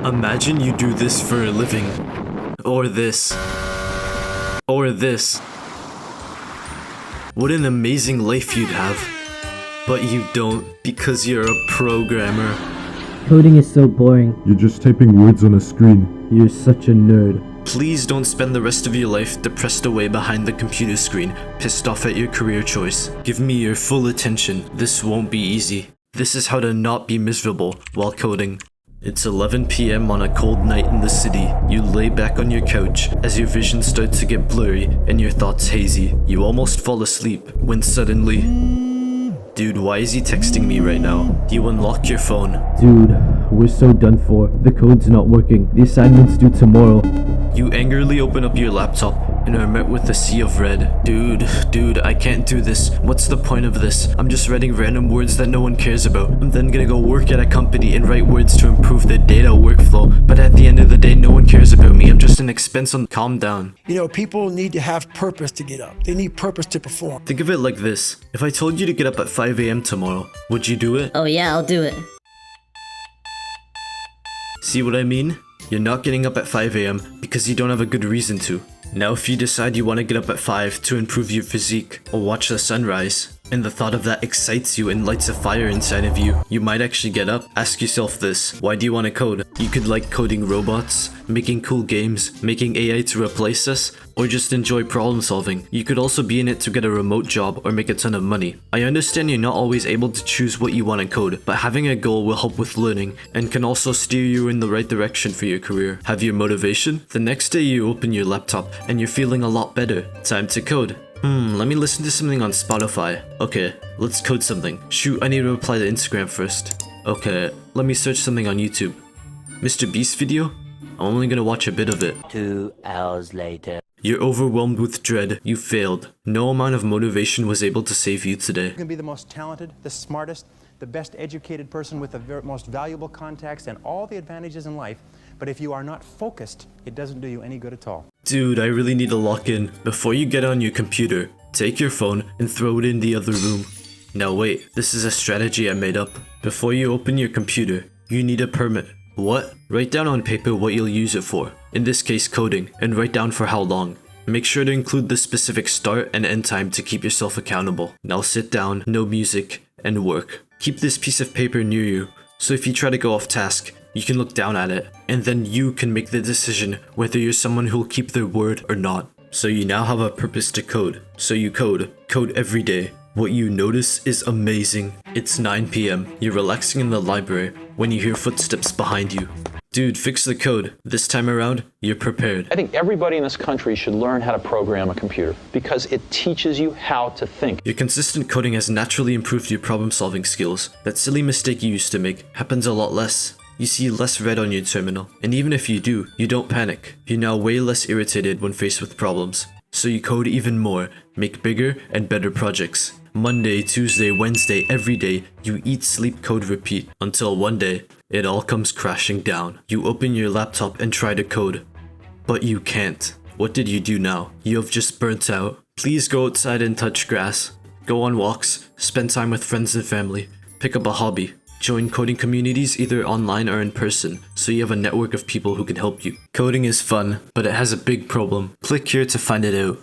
Imagine you do this for a living. Or this. Or this. What an amazing life you'd have. But you don't, because you're a programmer. Coding is so boring. You're just typing words on a screen. You're such a nerd. Please don't spend the rest of your life depressed away behind the computer screen, pissed off at your career choice. Give me your full attention. This won't be easy. This is how to not be miserable while coding. It's 11 PM on a cold night in the city. You lay back on your couch as your vision starts to get blurry and your thoughts hazy. You almost fall asleep when suddenly... Dude, why is he texting me right now? You unlock your phone. Dude, we're so done for. The code's not working. The assignment's due tomorrow. You angrily open up your laptop and are met with a sea of red. Dude, I can't do this. What's the point of this? I'm just writing random words that no one cares about. I'm then gonna go work at a company and write words to improve the data workflow. But at the end of the day, no one cares about me. I'm just an expense on... Calm down. You know, people need to have purpose to get up. They need purpose to perform. Think of it like this. If I told you to get up at 5 AM tomorrow, would you do it? Oh yeah, I'll do it. See what I mean? You're not getting up at 5 AM because you don't have a good reason to. Now if you decide you want to get up at 5 to improve your physique or watch the sunrise, and the thought of that excites you and lights a fire inside of you, you might actually get up. Ask yourself this: why do you want to code? You could like coding robots, making cool games, making AI to replace us, or just enjoy problem solving. You could also be in it to get a remote job or make a ton of money. I understand you're not always able to choose what you want to code, but having a goal will help with learning and can also steer you in the right direction for your career. Have your motivation? The next day you open your laptop and you're feeling a lot better. Time to code. Let me listen to something on Spotify. Okay, let's code something. Shoot, I need to reply to Instagram first. Okay, let me search something on YouTube. Mr. Beast video? I'm only gonna watch a bit of it. 2 hours later. You're overwhelmed with dread. You failed. No amount of motivation was able to save you today. You can be the most talented, the smartest, the best educated person with the most valuable contacts and all the advantages in life, but if you are not focused, it doesn't do you any good at all. Dude, I really need to lock in. Before you get on your computer, take your phone and throw it in the other room. Now wait, this is a strategy I made up. Before you open your computer, you need a permit. What? Write down on paper what you'll use it for. In this case, coding, and write down for how long. Make sure to include the specific start and end time to keep yourself accountable. Now sit down, no music, and work. Keep this piece of paper near you, so if you try to go off task, you can look down at it, and then you can make the decision whether you're someone who'll keep their word or not. So you now have a purpose to code. So you code every day. What you notice is amazing. It's 9 PM. You're relaxing in the library when you hear footsteps behind you. Dude, fix the code. This time around, you're prepared. I think everybody in this country should learn how to program a computer because it teaches you how to think. Your consistent coding has naturally improved your problem-solving skills. That silly mistake you used to make happens a lot less. You see less red on your terminal, and even if you do, you don't panic. You're now way less irritated when faced with problems. So you code even more, make bigger and better projects. Monday, Tuesday, Wednesday, every day, you eat, sleep, code, repeat, until one day, it all comes crashing down. You open your laptop and try to code, but you can't. What did you do now? You have just burnt out. Please go outside and touch grass. Go on walks, spend time with friends and family, pick up a hobby. Join coding communities either online or in person, so you have a network of people who can help you. Coding is fun, but it has a big problem. Click here to find it out.